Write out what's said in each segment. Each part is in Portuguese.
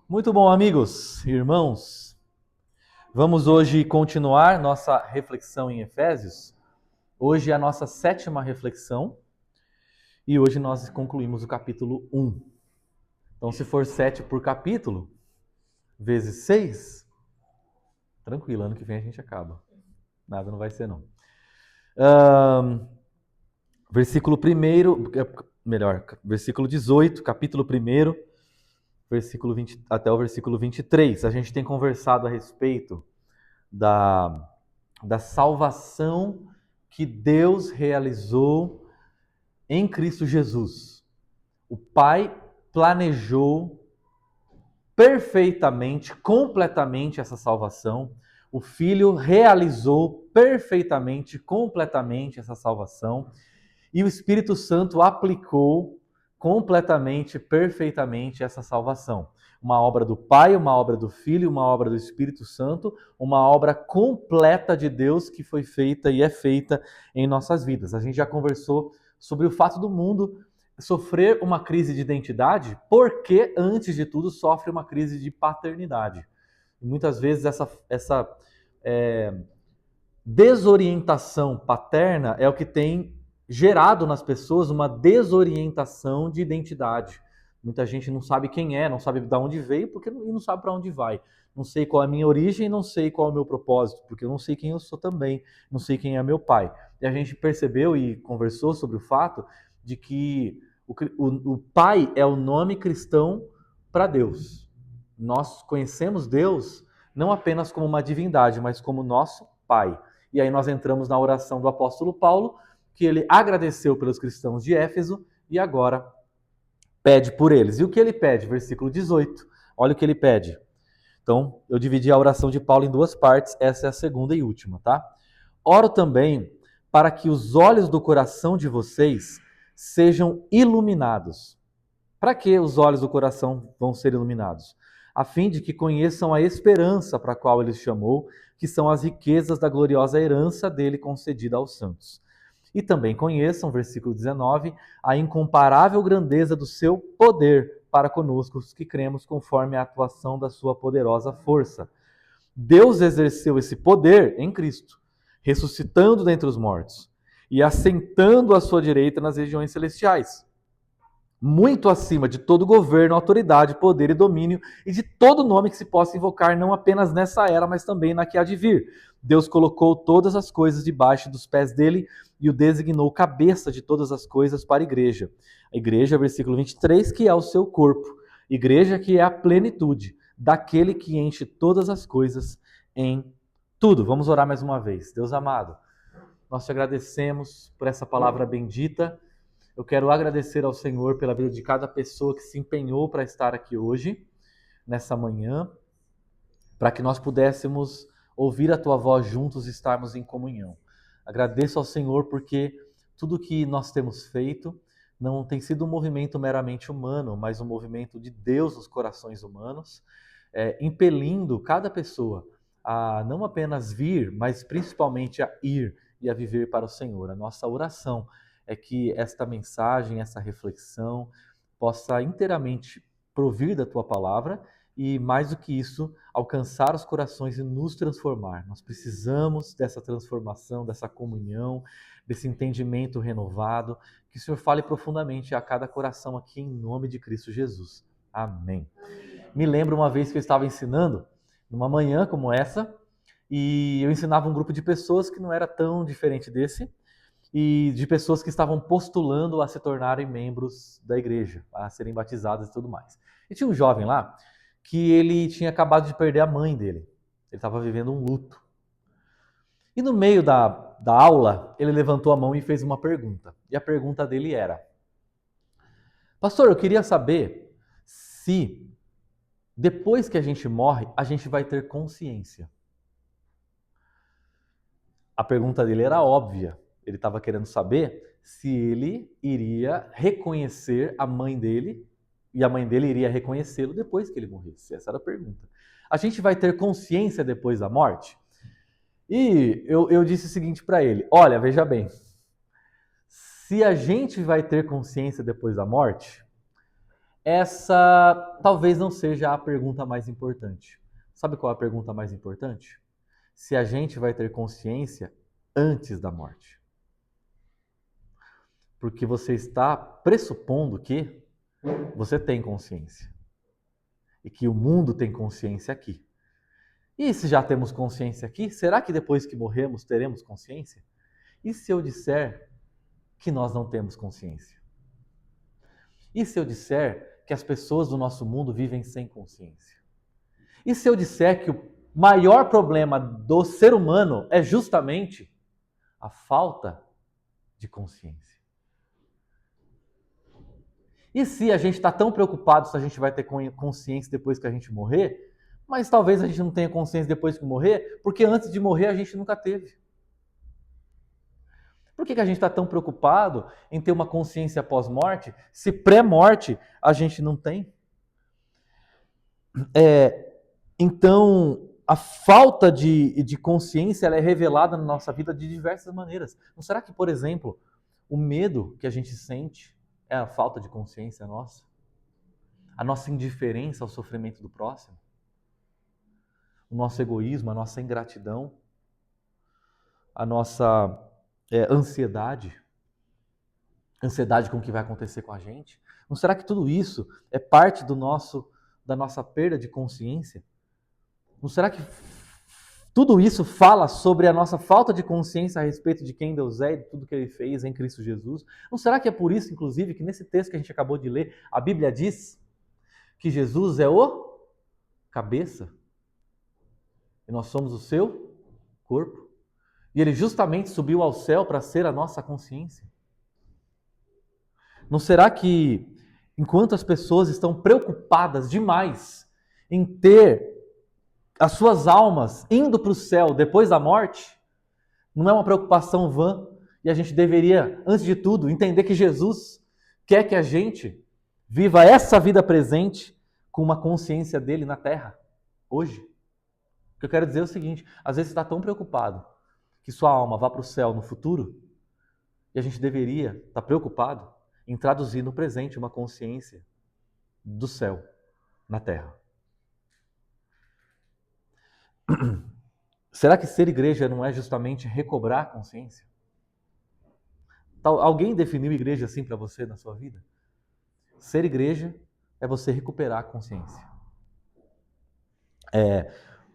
Muito bom, amigos, irmãos. Vamos hoje continuar nossa reflexão em Efésios. Hoje é a nossa sétima reflexão e hoje nós concluímos o capítulo 1. Então, se for 7 por capítulo, vezes 6, tranquilo, ano que vem a gente acaba. Nada não vai ser, não. Versículo 1, versículo 18, capítulo 1, versículo 20, até o versículo 23. A gente tem conversado a respeito da salvação que Deus realizou em Cristo Jesus. O Pai planejou perfeitamente, completamente essa salvação. O Filho realizou perfeitamente, completamente essa salvação. E o Espírito Santo aplicou completamente, perfeitamente essa salvação. Uma obra do Pai, uma obra do Filho, uma obra do Espírito Santo, uma obra completa de Deus que foi feita e é feita em nossas vidas. A gente já conversou sobre o fato do mundo sofrer uma crise de identidade porque, antes de tudo, sofre uma crise de paternidade. E muitas vezes essa desorientação paterna é o que tem gerado nas pessoas uma desorientação de identidade. Muita gente não sabe quem é, não sabe de onde veio porque não sabe para onde vai. Não sei qual é a minha origem, não sei qual é o meu propósito, porque eu não sei quem eu sou também, não sei quem é meu pai. E a gente percebeu e conversou sobre o fato de que o pai é o nome cristão para Deus. Nós conhecemos Deus não apenas como uma divindade, mas como nosso pai. E aí nós entramos na oração do apóstolo Paulo, que ele agradeceu pelos cristãos de Éfeso e agora pede por eles. E o que ele pede? Versículo 18. Olha o que ele pede. Então, eu dividi a oração de Paulo em duas partes, essa é a segunda e última, tá? Oro também para que os olhos do coração de vocês sejam iluminados. Para que os olhos do coração vão ser iluminados? A fim de que conheçam a esperança para a qual ele chamou, que são as riquezas da gloriosa herança dele concedida aos santos. E também conheçam, versículo 19, a incomparável grandeza do seu poder para conosco, os que cremos conforme a atuação da sua poderosa força. Deus exerceu esse poder em Cristo, ressuscitando dentre os mortos e assentando à sua direita nas regiões celestiais, muito acima de todo governo, autoridade, poder e domínio e de todo nome que se possa invocar, não apenas nessa era, mas também na que há de vir. Deus colocou todas as coisas debaixo dos pés dele e o designou cabeça de todas as coisas para a igreja. A igreja, versículo 23, que é o seu corpo. Igreja que é a plenitude daquele que enche todas as coisas em tudo. Vamos orar mais uma vez. Deus amado, nós te agradecemos por essa palavra bendita. Eu quero agradecer ao Senhor pela vida de cada pessoa que se empenhou para estar aqui hoje, nessa manhã, para que nós pudéssemos ouvir a tua voz juntos e estarmos em comunhão. Agradeço ao Senhor porque tudo que nós temos feito não tem sido um movimento meramente humano, mas um movimento de Deus nos corações humanos, impelindo cada pessoa a não apenas vir, mas principalmente a ir e a viver para o Senhor. A nossa oração é que esta mensagem, essa reflexão possa inteiramente provir da tua palavra e, mais do que isso, alcançar os corações e nos transformar. Nós precisamos dessa transformação, dessa comunhão, desse entendimento renovado. Que o Senhor fale profundamente a cada coração aqui em nome de Cristo Jesus. Amém. Me lembro uma vez que eu estava ensinando, numa manhã como essa, e eu ensinava um grupo de pessoas que não era tão diferente desse, e de pessoas que estavam postulando a se tornarem membros da igreja, a serem batizadas e tudo mais. E tinha um jovem lá que ele tinha acabado de perder a mãe dele. Ele estava vivendo um luto. E no meio da aula, ele levantou a mão e fez uma pergunta. E a pergunta dele era: Pastor, eu queria saber se depois que a gente morre, a gente vai ter consciência. A pergunta dele era óbvia. Ele estava querendo saber se ele iria reconhecer a mãe dele e a mãe dele iria reconhecê-lo depois que ele morresse. Essa era a pergunta. A gente vai ter consciência depois da morte? E eu disse o seguinte para ele: olha, veja bem, se a gente vai ter consciência depois da morte, Essa talvez não seja a pergunta mais importante. Sabe qual é a pergunta mais importante? Se a gente vai ter consciência antes da morte. Porque você está pressupondo que você tem consciência. E que o mundo tem consciência aqui. E se já temos consciência aqui, será que depois que morrermos teremos consciência? E se eu disser que nós não temos consciência? E se eu disser que as pessoas do nosso mundo vivem sem consciência? E se eu disser que o maior problema do ser humano é justamente a falta de consciência? E se a gente está tão preocupado se a gente vai ter consciência depois que a gente morrer, mas talvez a gente não tenha consciência depois que morrer, porque antes de morrer a gente nunca teve. Por que a gente está tão preocupado em ter uma consciência pós-morte, se pré-morte a gente não tem? Então, a falta de consciência ela é revelada na nossa vida de diversas maneiras. Não será que, por exemplo, o medo que a gente sente é a falta de consciência nossa? A nossa indiferença ao sofrimento do próximo? O nosso egoísmo, a nossa ingratidão? A nossa ansiedade com o que vai acontecer com a gente? Não será que tudo isso é parte da nossa perda de consciência? Não será que tudo isso fala sobre a nossa falta de consciência a respeito de quem Deus é e de tudo que Ele fez em Cristo Jesus? Não será que é por isso, inclusive, que nesse texto que a gente acabou de ler, a Bíblia diz que Jesus é o cabeça e nós somos o seu corpo? E Ele justamente subiu ao céu para ser a nossa consciência? Não será que, enquanto as pessoas estão preocupadas demais em ter as suas almas indo para o céu depois da morte, não é uma preocupação vã? E a gente deveria, antes de tudo, entender que Jesus quer que a gente viva essa vida presente com uma consciência dele na terra, hoje. O que eu quero dizer é o seguinte: às vezes você está tão preocupado que sua alma vá para o céu no futuro, e a gente deveria estar preocupado em traduzir no presente uma consciência do céu na terra. Será que ser igreja não é justamente recobrar a consciência? Alguém definiu igreja assim para você na sua vida? Ser igreja é você recuperar a consciência.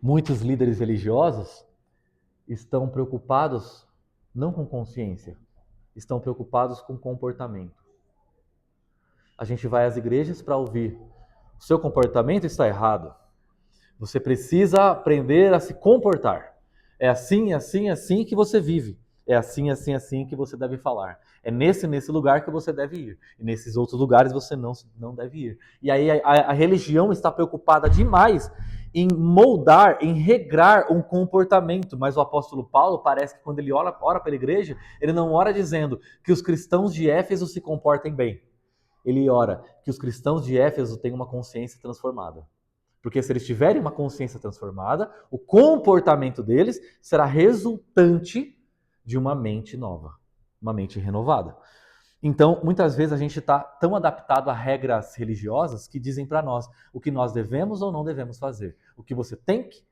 Muitos líderes religiosos estão preocupados não com consciência, estão preocupados com comportamento. A gente vai às igrejas para ouvir: o seu comportamento está errado. Você precisa aprender a se comportar. É assim, assim, assim que você vive. É assim, assim, assim que você deve falar. É nesse lugar que você deve ir. E nesses outros lugares você não deve ir. E aí a religião está preocupada demais em moldar, em regrar um comportamento. Mas o apóstolo Paulo parece que quando ele ora pela igreja, ele não ora dizendo que os cristãos de Éfeso se comportem bem. Ele ora que os cristãos de Éfeso tenham uma consciência transformada. Porque se eles tiverem uma consciência transformada, o comportamento deles será resultante de uma mente nova, uma mente renovada. Então, muitas vezes a gente está tão adaptado a regras religiosas que dizem para nós o que nós devemos ou não devemos fazer, o que você tem que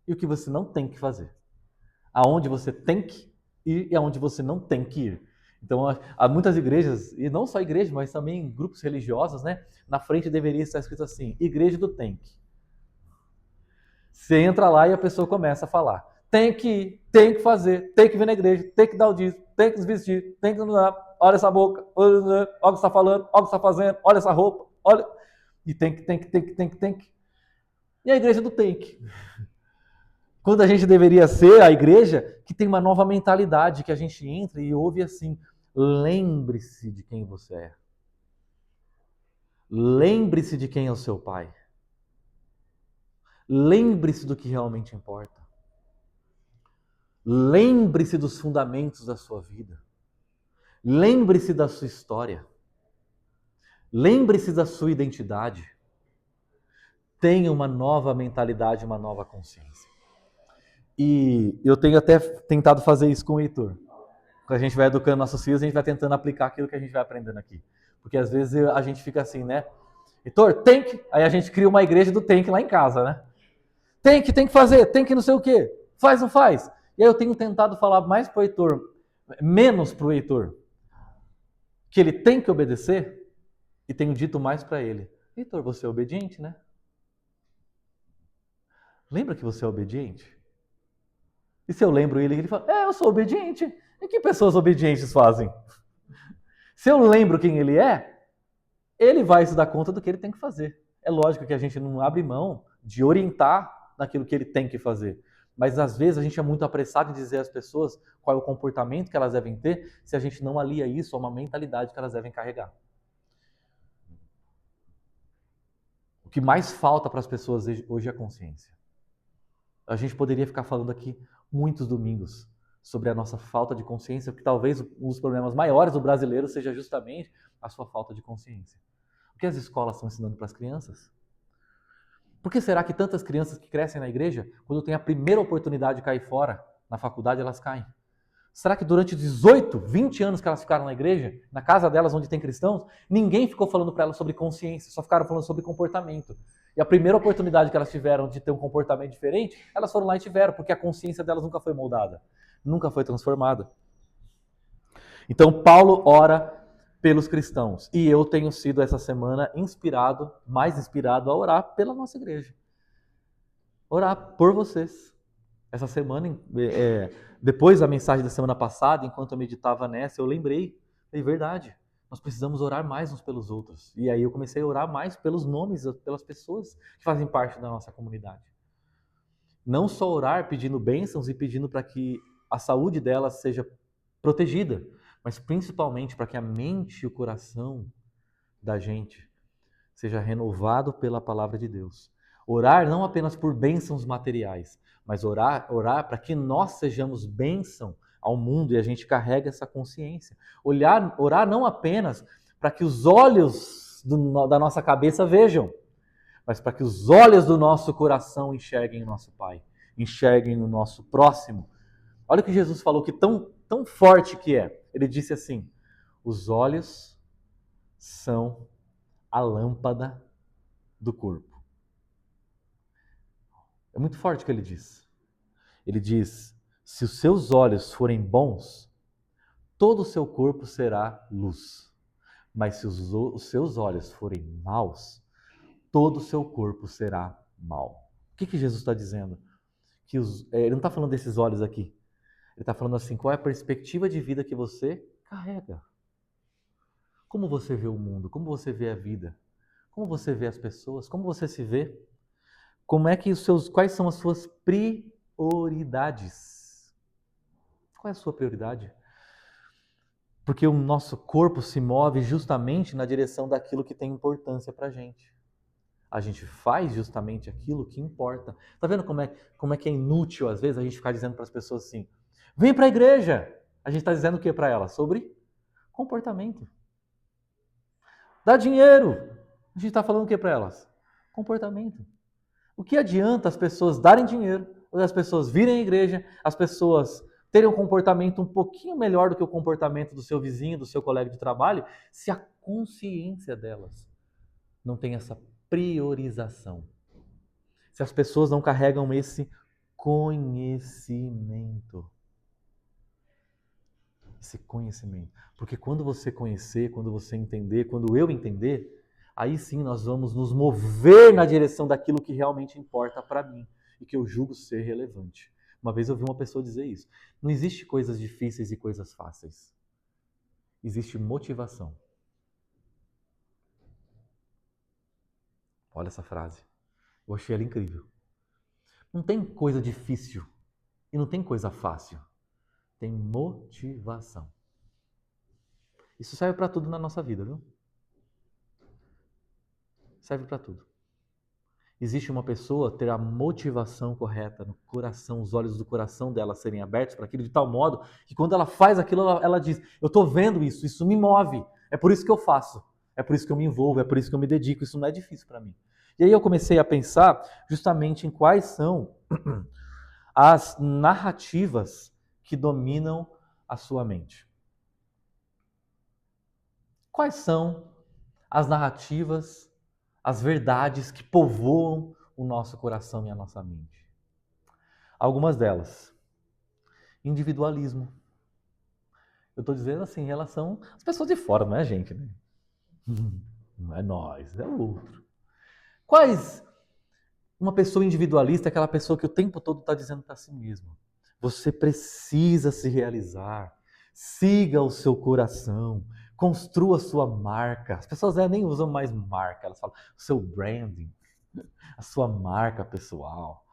e o que você não tem que fazer, aonde você tem que ir e aonde você não tem que ir. Então, há muitas igrejas, e não só igrejas, mas também grupos religiosos, né? Na frente deveria estar escrito assim: Igreja do tem que. Você entra lá e a pessoa começa a falar: tem que ir, tem que fazer, tem que vir na igreja, tem que dar o dízimo, tem que se vestir, tem que... Olha essa boca, olha o que está falando, olha o que está fazendo, olha essa roupa, olha... E tem que. E a igreja do tem que. Quando a gente deveria ser a igreja que tem uma nova mentalidade, que a gente entra e ouve assim: lembre-se de quem você é. Lembre-se de quem é o seu pai. Lembre-se do que realmente importa. Lembre-se dos fundamentos da sua vida. Lembre-se da sua história. Lembre-se da sua identidade. Tenha uma nova mentalidade, uma nova consciência. E eu tenho até tentado fazer isso com o Heitor. Quando a gente vai educando nossos filhos, a gente vai tentando aplicar aquilo que a gente vai aprendendo aqui. Porque às vezes a gente fica assim, né? Heitor, tem que... Aí a gente cria uma igreja do tem que lá em casa, né? Tem que fazer, tem que não sei o quê. Faz, não faz? E aí eu tenho tentado falar mais pro Heitor, menos pro Heitor, que ele tem que obedecer, e tenho dito mais para ele. Heitor, você é obediente, né? Lembra que você é obediente? E se eu lembro ele fala, eu sou obediente. E que pessoas obedientes fazem? Se eu lembro quem ele vai se dar conta do que ele tem que fazer. É lógico que a gente não abre mão de orientar naquilo que ele tem que fazer. Mas às vezes a gente é muito apressado em dizer às pessoas qual é o comportamento que elas devem ter, se a gente não alia isso a uma mentalidade que elas devem carregar. O que mais falta para as pessoas hoje é a consciência. A gente poderia ficar falando aqui muitos domingos sobre a nossa falta de consciência, porque talvez um dos problemas maiores do brasileiro seja justamente a sua falta de consciência. O que as escolas estão ensinando para as crianças? Por que será que tantas crianças que crescem na igreja, quando têm a primeira oportunidade de cair fora, na faculdade, elas caem? Será que durante 18, 20 anos que elas ficaram na igreja, na casa delas onde tem cristãos, ninguém ficou falando para elas sobre consciência, só ficaram falando sobre comportamento? E a primeira oportunidade que elas tiveram de ter um comportamento diferente, elas foram lá e tiveram, porque a consciência delas nunca foi moldada, nunca foi transformada. Então Paulo ora pelos cristãos. E eu tenho sido essa semana mais inspirado a orar pela nossa igreja. Orar por vocês. Essa semana, depois da mensagem da semana passada, enquanto eu meditava nessa, eu lembrei, é verdade, nós precisamos orar mais uns pelos outros. E aí eu comecei a orar mais pelos nomes, pelas pessoas que fazem parte da nossa comunidade. Não só orar pedindo bênçãos e pedindo para que a saúde delas seja protegida, mas principalmente para que a mente e o coração da gente seja renovado pela palavra de Deus. Orar não apenas por bênçãos materiais, mas orar para que nós sejamos bênção ao mundo e a gente carrega essa consciência. Orar não apenas para que os olhos da nossa cabeça vejam, mas para que os olhos do nosso coração enxerguem o nosso Pai, enxerguem o nosso próximo. Olha o que Jesus falou, que tão forte que é. Ele disse assim, os olhos são a lâmpada do corpo. É muito forte o que ele diz. Ele diz, se os seus olhos forem bons, todo o seu corpo será luz. Mas se os seus olhos forem maus, todo o seu corpo será mau. O que Jesus está dizendo? Ele não está falando desses olhos aqui. Ele está falando assim, qual é a perspectiva de vida que você carrega? Como você vê o mundo? Como você vê a vida? Como você vê as pessoas? Como você se vê? Quais são as suas prioridades? Qual é a sua prioridade? Porque o nosso corpo se move justamente na direção daquilo que tem importância para a gente. A gente faz justamente aquilo que importa. Tá vendo como é que é inútil, às vezes, a gente ficar dizendo para as pessoas assim, vem para a igreja! A gente está dizendo o que para elas? Sobre comportamento. Dá dinheiro! A gente está falando o que para elas? Comportamento. O que adianta as pessoas darem dinheiro, as pessoas virem à igreja, as pessoas terem um comportamento um pouquinho melhor do que o comportamento do seu vizinho, do seu colega de trabalho, se a consciência delas não tem essa priorização? Se as pessoas não carregam esse conhecimento. Esse conhecimento. Porque quando você conhecer, quando você entender, quando eu entender, aí sim nós vamos nos mover na direção daquilo que realmente importa para mim e que eu julgo ser relevante. Uma vez eu vi uma pessoa dizer isso. Não existe coisas difíceis e coisas fáceis. Existe motivação. Olha essa frase. Eu achei ela incrível. Não tem coisa difícil e não tem coisa fácil. Tem motivação. Isso serve para tudo na nossa vida, viu? Serve para tudo. Existe uma pessoa ter a motivação correta no coração, os olhos do coração dela serem abertos para aquilo de tal modo que quando ela faz aquilo, ela diz, eu estou vendo isso me move, é por isso que eu faço, é por isso que eu me envolvo, é por isso que eu me dedico, isso não é difícil para mim. E aí eu comecei a pensar justamente em quais são as narrativas que dominam a sua mente. Quais são as narrativas as verdades que povoam o nosso coração e a nossa mente. Algumas delas. Individualismo. Eu estou dizendo assim em relação às pessoas de fora, não é a gente, né? Não é nós, é o outro. Quais? Uma pessoa individualista é aquela pessoa que o tempo todo está dizendo para si mesma: você precisa se realizar, siga o seu coração, construa a sua marca. As pessoas nem usam mais marca, elas falam o seu branding, a sua marca pessoal.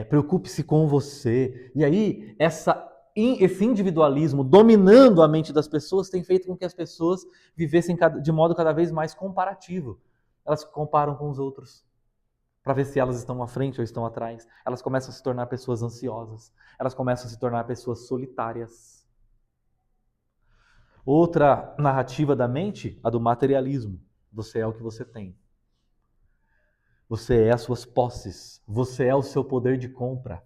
Preocupe-se com você. E aí, esse individualismo dominando a mente das pessoas tem feito com que as pessoas vivessem de modo cada vez mais comparativo. Elas se comparam com os outros para ver se elas estão à frente ou estão atrás. Elas começam a se tornar pessoas ansiosas. Elas começam a se tornar pessoas solitárias. Outra narrativa da mente, a do materialismo. Você é o que você tem. Você é as suas posses. Você é o seu poder de compra.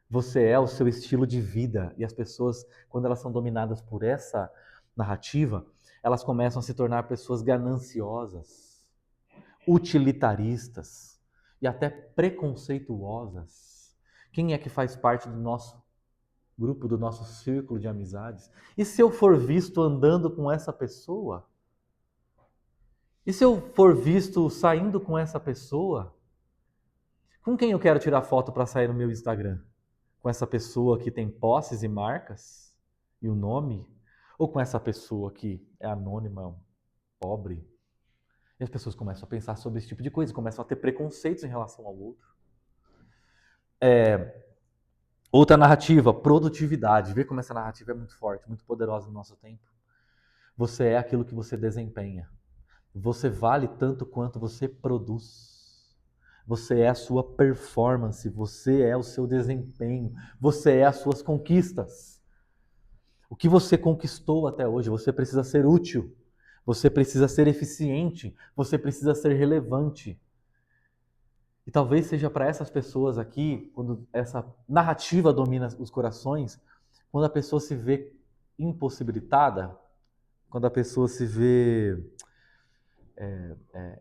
Você é o seu estilo de vida. E as pessoas, quando elas são dominadas por essa narrativa, elas começam a se tornar pessoas gananciosas, utilitaristas e até preconceituosas. Quem é que faz parte do nosso grupo, do nosso círculo de amizades? E se eu for visto andando com essa pessoa? E se eu for visto saindo com essa pessoa? Com quem eu quero tirar foto para sair no meu Instagram? Com essa pessoa que tem posses e marcas e o nome? Ou com essa pessoa que é anônima, pobre? E as pessoas começam a pensar sobre esse tipo de coisa, começam a ter preconceitos em relação ao outro. Outra narrativa, produtividade. Vê como essa narrativa é muito forte, muito poderosa no nosso tempo. Você é aquilo que você desempenha. Você vale tanto quanto você produz. Você é a sua performance, você é o seu desempenho, você é as suas conquistas. O que você conquistou até hoje, você precisa ser útil, você precisa ser eficiente, você precisa ser relevante. E talvez seja para essas pessoas aqui, quando essa narrativa domina os corações, quando a pessoa se vê impossibilitada, quando a pessoa se vê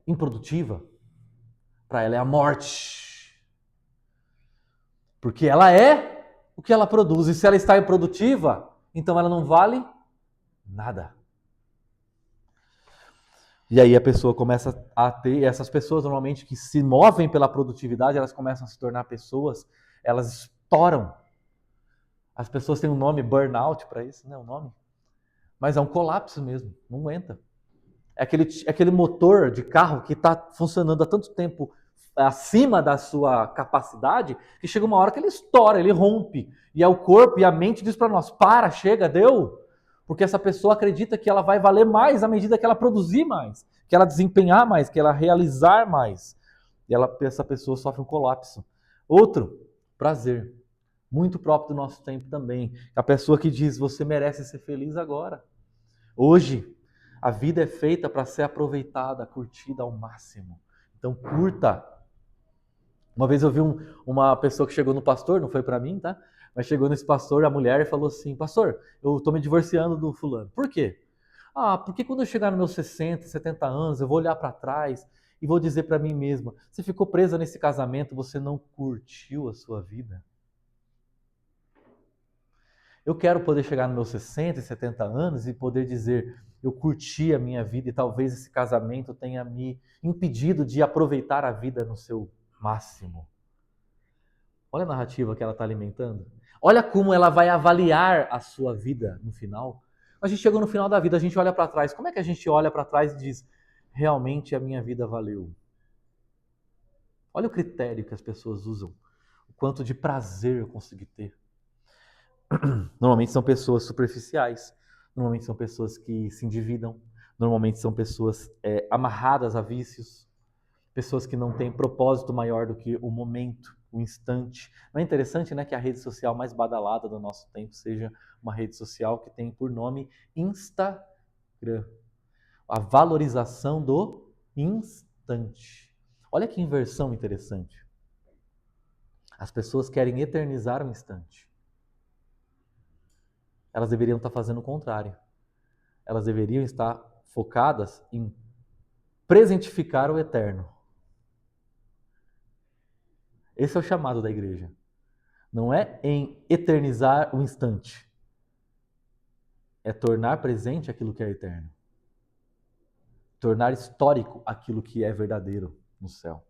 improdutiva, para ela é a morte. Porque ela é o que ela produz. E se ela está improdutiva, então ela não vale nada. E aí a pessoa começa a ter, essas pessoas normalmente que se movem pela produtividade, elas começam a se tornar pessoas, elas estouram. As pessoas têm um nome, burnout para isso, não é um nome? Mas é um colapso mesmo, não aguenta. É aquele motor de carro que está funcionando há tanto tempo acima da sua capacidade, que chega uma hora que ele estoura, ele rompe. E é o corpo e a mente diz para nós, para, chega, deu. Porque essa pessoa acredita que ela vai valer mais à medida que ela produzir mais, que ela desempenhar mais, que ela realizar mais. E essa pessoa sofre um colapso. Outro, prazer. Muito próprio do nosso tempo também. A pessoa que diz, você merece ser feliz agora. Hoje, a vida é feita para ser aproveitada, curtida ao máximo. Então, curta. Uma vez eu vi uma pessoa que chegou no pastor, não foi para mim, tá? Mas chegou nesse pastor, a mulher, e falou assim: pastor, eu tô me divorciando do fulano. Por quê? Ah, porque quando eu chegar nos meus 60, 70 anos, eu vou olhar para trás e vou dizer para mim mesma: você ficou presa nesse casamento, você não curtiu a sua vida? Eu quero poder chegar nos meus 60 e 70 anos e poder dizer: eu curti a minha vida e talvez esse casamento tenha me impedido de aproveitar a vida no seu máximo. Olha a narrativa que ela está alimentando. Olha como ela vai avaliar a sua vida no final. A gente chegou no final da vida, a gente olha para trás. Como é que a gente olha para trás e diz: realmente a minha vida valeu? Olha o critério que as pessoas usam. O quanto de prazer eu consegui ter. Normalmente são pessoas superficiais, normalmente são pessoas que se endividam, normalmente são pessoas amarradas a vícios, pessoas que não têm propósito maior do que o momento, o instante. Não é interessante, né, que a rede social mais badalada do nosso tempo seja uma rede social que tem por nome Instagram. A valorização do instante. Olha que inversão interessante. As pessoas querem eternizar o instante. Elas deveriam estar fazendo o contrário. Elas deveriam estar focadas em presentificar o eterno. Esse é o chamado da igreja. Não é em eternizar o instante. É tornar presente aquilo que é eterno. Tornar histórico aquilo que é verdadeiro no céu.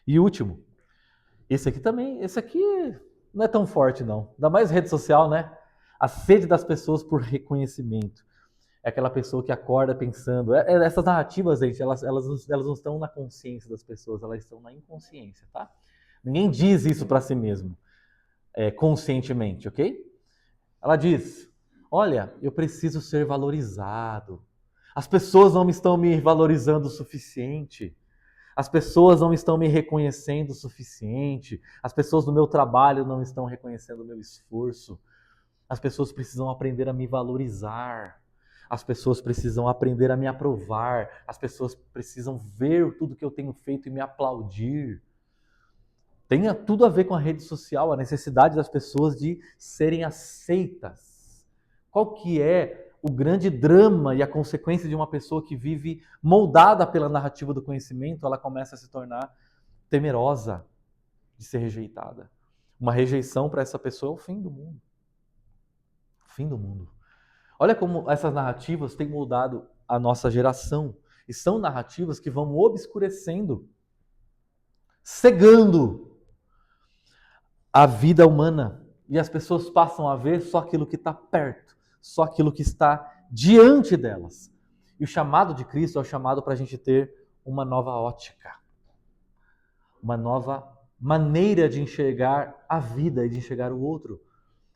E último, esse aqui não é tão forte não. Ainda mais rede social, né? A sede das pessoas por reconhecimento. É aquela pessoa que acorda pensando. Essas narrativas, gente, elas não estão na consciência das pessoas, elas estão na inconsciência, tá? Ninguém diz isso para si mesmo, conscientemente, ok? Ela diz: olha, eu preciso ser valorizado. As pessoas não estão me valorizando o suficiente. As pessoas não estão me reconhecendo o suficiente. As pessoas do meu trabalho não estão reconhecendo o meu esforço. As pessoas precisam aprender a me valorizar. As pessoas precisam aprender a me aprovar. As pessoas precisam ver tudo que eu tenho feito e me aplaudir. Tem tudo a ver com a rede social, a necessidade das pessoas de serem aceitas. Qual que é o grande drama e a consequência de uma pessoa que vive moldada pela narrativa do conhecimento? Ela começa a se tornar temerosa de ser rejeitada. Uma rejeição para essa pessoa é o fim do mundo. O fim do mundo. Olha como essas narrativas têm moldado a nossa geração. E são narrativas que vão obscurecendo, cegando a vida humana. E as pessoas passam a ver só aquilo que está perto, só aquilo que está diante delas. E o chamado de Cristo é o chamado para a gente ter uma nova ótica, uma nova maneira de enxergar a vida e de enxergar o outro.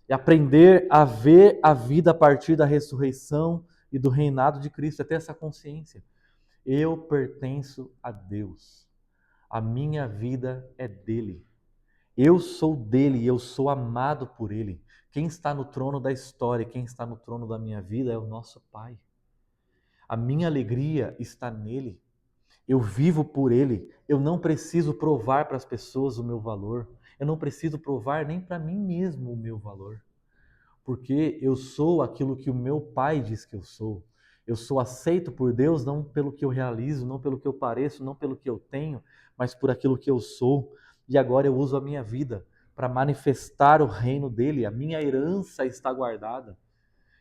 E aprender a ver a vida a partir da ressurreição e do reinado de Cristo, é ter essa consciência. Eu pertenço a Deus. A minha vida é dele. Eu sou dele e eu sou amado por ele. Quem está no trono da história, quem está no trono da minha vida é o nosso Pai. A minha alegria está nele. Eu vivo por ele. Eu não preciso provar para as pessoas o meu valor. Eu não preciso provar nem para mim mesmo o meu valor. Porque eu sou aquilo que o meu Pai diz que eu sou. Eu sou aceito por Deus não pelo que eu realizo, não pelo que eu pareço, não pelo que eu tenho, mas por aquilo que eu sou. E agora eu uso a minha vida para manifestar o reino dele. A minha herança está guardada.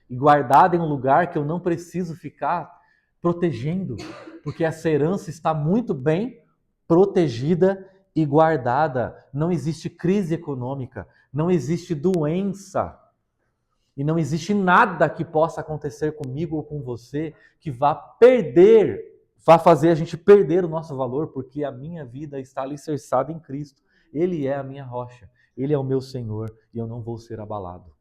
E guardada em um lugar que eu não preciso ficar protegendo, porque essa herança está muito bem protegida e guardada. Não existe crise econômica, não existe doença. E não existe nada que possa acontecer comigo ou com você que vá fazer a gente perder o nosso valor, porque a minha vida está alicerçada em Cristo. Ele é a minha rocha, Ele é o meu Senhor e eu não vou ser abalado.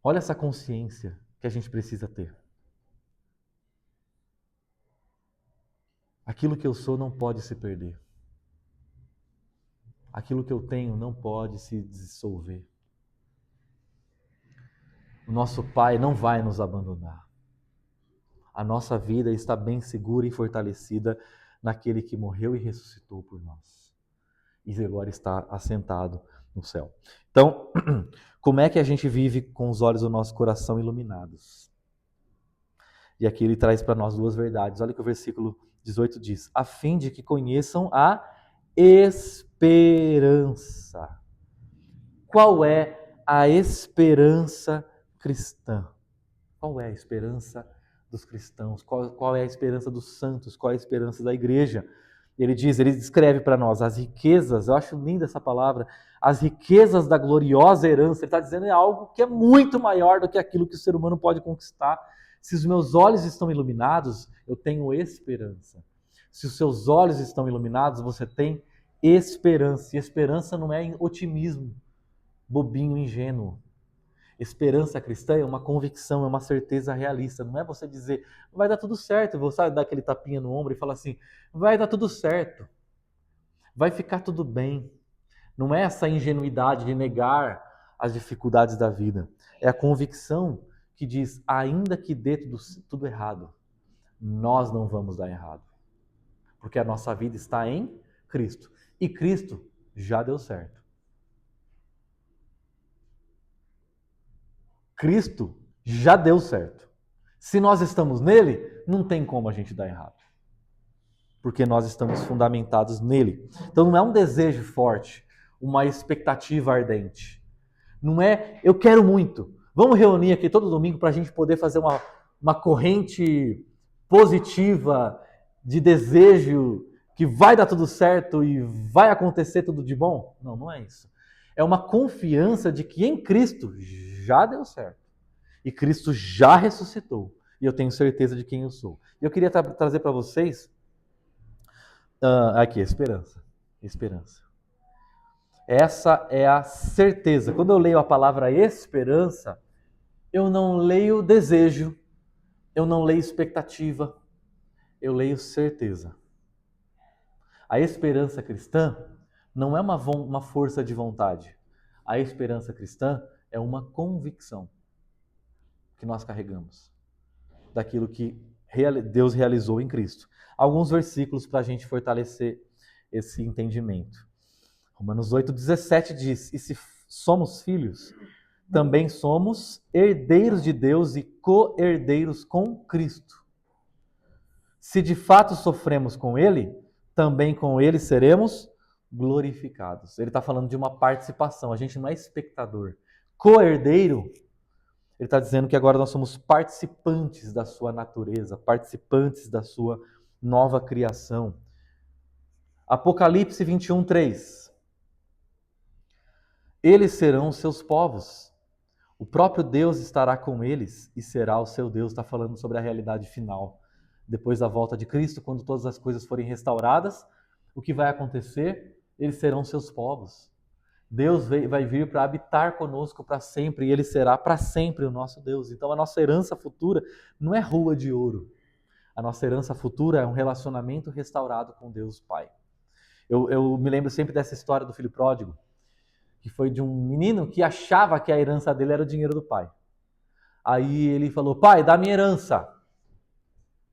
Olha essa consciência que a gente precisa ter. Aquilo que eu sou não pode se perder. Aquilo que eu tenho não pode se dissolver. O nosso Pai não vai nos abandonar. A nossa vida está bem segura e fortalecida naquele que morreu e ressuscitou por nós. E agora está assentado no céu. Então, como é que a gente vive com os olhos do nosso coração iluminados? E aqui ele traz para nós duas verdades. Olha o que o versículo 18 diz: a fim de que conheçam a esperança. Qual é a esperança cristã? Qual é a esperança dos cristãos? Qual é a esperança dos santos? Qual é a esperança da igreja? Ele descreve para nós as riquezas, eu acho linda essa palavra, as riquezas da gloriosa herança. Ele está dizendo é algo que é muito maior do que aquilo que o ser humano pode conquistar. Se os meus olhos estão iluminados, eu tenho esperança. Se os seus olhos estão iluminados, você tem esperança. E esperança não é otimismo, bobinho, ingênuo. Esperança cristã é uma convicção, é uma certeza realista. Não é você dizer, vai dar tudo certo. Você dar aquele tapinha no ombro e falar assim, vai dar tudo certo. Vai ficar tudo bem. Não é essa ingenuidade de negar as dificuldades da vida. É a convicção que diz, ainda que dê tudo errado, nós não vamos dar errado. Porque a nossa vida está em Cristo. E Cristo já deu certo. Cristo já deu certo. Se nós estamos nele, não tem como a gente dar errado. Porque nós estamos fundamentados nele. Então não é um desejo forte, uma expectativa ardente. Não é, eu quero muito. Vamos reunir aqui todo domingo para a gente poder fazer uma corrente positiva de desejo que vai dar tudo certo e vai acontecer tudo de bom? Não, não é isso. É uma confiança de que em Cristo já deu certo. E Cristo já ressuscitou. E eu tenho certeza de quem eu sou. E eu queria trazer para vocês aqui, esperança. Esperança. Essa é a certeza. Quando eu leio a palavra esperança, eu não leio desejo, eu não leio expectativa, eu leio certeza. A esperança cristã não é uma força de vontade. A esperança cristã é uma convicção que nós carregamos daquilo que Deus realizou em Cristo. Alguns versículos para a gente fortalecer esse entendimento. Romanos 8,17 diz: e se somos filhos, também somos herdeiros de Deus e co-herdeiros com Cristo. Se de fato sofremos com Ele, também com Ele seremos glorificados. Ele está falando de uma participação, a gente não é espectador. Co-herdeiro, ele está dizendo que agora nós somos participantes da sua natureza, participantes da sua nova criação. Apocalipse 21, 3. Eles serão os seus povos. O próprio Deus estará com eles e será o seu Deus. Está falando sobre a realidade final. Depois da volta de Cristo, quando todas as coisas forem restauradas, o que vai acontecer? Eles serão seus povos. Deus vai vir para habitar conosco para sempre e Ele será para sempre o nosso Deus. Então a nossa herança futura não é rua de ouro. A nossa herança futura é um relacionamento restaurado com Deus Pai. Eu me lembro sempre dessa história do filho pródigo, que foi de um menino que achava que a herança dele era o dinheiro do pai. Aí ele falou: pai, dá minha herança.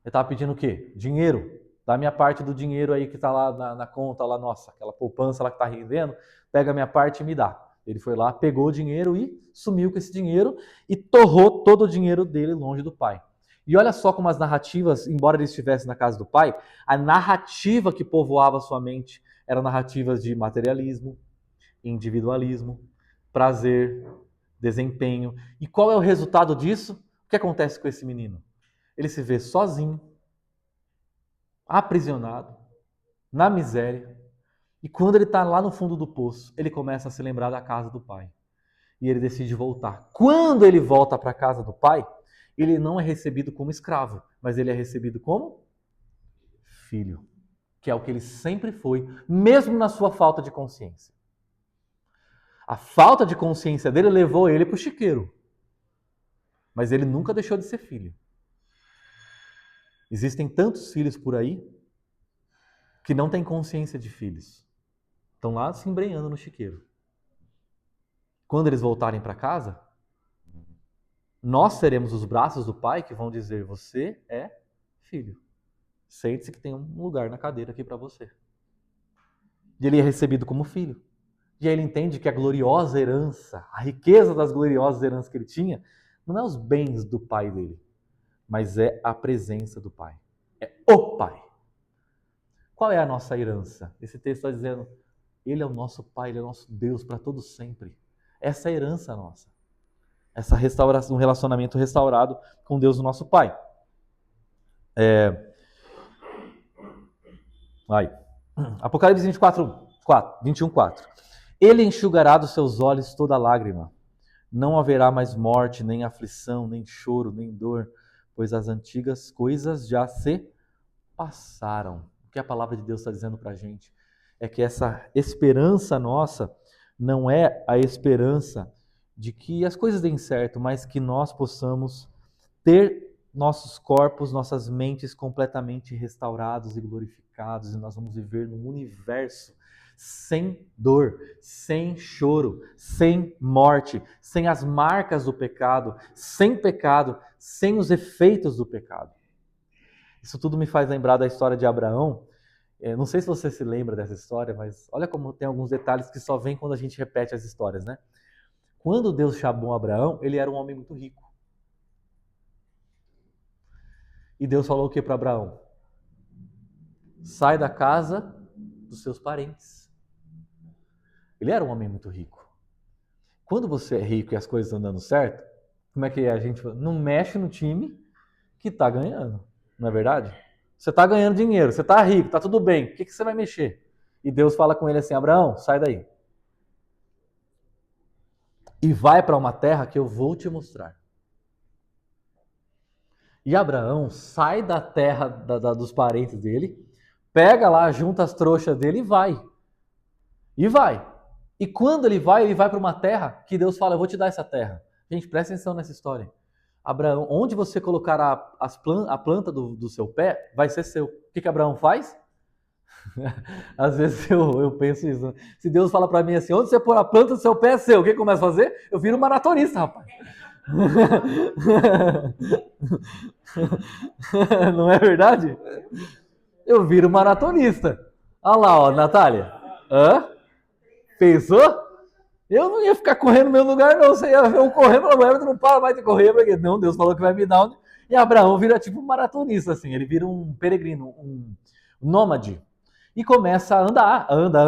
Ele estava pedindo o quê? Dinheiro. Dá minha parte do dinheiro aí que está lá na conta, lá nossa, aquela poupança lá que está rendendo, pega a minha parte e me dá. Ele foi lá, pegou o dinheiro e sumiu com esse dinheiro e torrou todo o dinheiro dele longe do pai. E olha só como as narrativas, embora ele estivesse na casa do pai, a narrativa que povoava sua mente eram narrativas de materialismo, individualismo, prazer, desempenho. E qual é o resultado disso? O que acontece com esse menino? Ele se vê sozinho, aprisionado, na miséria. E quando ele está lá no fundo do poço, ele começa a se lembrar da casa do pai. E ele decide voltar. Quando ele volta para a casa do pai, ele não é recebido como escravo, mas ele é recebido como filho, que é o que ele sempre foi, mesmo na sua falta de consciência. A falta de consciência dele levou ele para o chiqueiro. Mas ele nunca deixou de ser filho. Existem tantos filhos por aí que não têm consciência de filhos. Estão lá se embrenhando no chiqueiro. Quando eles voltarem para casa, nós seremos os braços do pai que vão dizer: você é filho. Sente-se que tem um lugar na cadeira aqui para você. E ele é recebido como filho. E aí ele entende que a gloriosa herança, a riqueza das gloriosas heranças que ele tinha, não é os bens do pai dele, mas é a presença do pai. É o pai. Qual é a nossa herança? Esse texto está dizendo: ele é o nosso pai, ele é o nosso Deus para todo sempre. Essa é a herança nossa. Essa restauração, um relacionamento restaurado com Deus, o nosso pai. Apocalipse 21, 4. Ele enxugará dos seus olhos toda lágrima. Não haverá mais morte, nem aflição, nem choro, nem dor, pois as antigas coisas já se passaram. O que a palavra de Deus está dizendo para a gente é que essa esperança nossa não é a esperança de que as coisas deem certo, mas que nós possamos ter nossos corpos, nossas mentes completamente restaurados e glorificados, e nós vamos viver num universo sem dor, sem choro, sem morte, sem as marcas do pecado, sem os efeitos do pecado. Isso tudo me faz lembrar da história de Abraão. Não sei se você se lembra dessa história, mas olha como tem alguns detalhes que só vêm quando a gente repete as histórias, né? Quando Deus chamou Abraão, ele era um homem muito rico. E Deus falou o que para Abraão? Sai da casa dos seus parentes. Ele era um homem muito rico. Quando você é rico e as coisas estão dando certo, como é que a gente não mexe no time que está ganhando, não é verdade? Você está ganhando dinheiro, você está rico, está tudo bem, por que você vai mexer? E Deus fala com ele assim, Abraão, sai daí. E vai para uma terra que eu vou te mostrar. E Abraão sai da terra dos parentes dele, pega lá, junta as trouxas dele e vai. E vai. E quando ele vai para uma terra que Deus fala, eu vou te dar essa terra. Gente, presta atenção nessa história. Abraão, onde você colocar a planta do seu pé, vai ser seu. O que Abraão faz? Às vezes eu penso isso. Né? Se Deus fala para mim assim, onde você pôr a planta do seu pé é seu. O que eu começo a fazer? Eu viro um maratonista, rapaz. Não é verdade? Eu viro maratonista. Olha lá, ó, Natália. Hã? Pensou? Eu não ia ficar correndo no meu lugar, não. Você ia ver eu correndo, mas não para mais de correr, porque não, Deus falou que vai me dar. E Abraão vira tipo um maratonista, assim. Ele vira um peregrino, um nômade. E começa a andar. Anda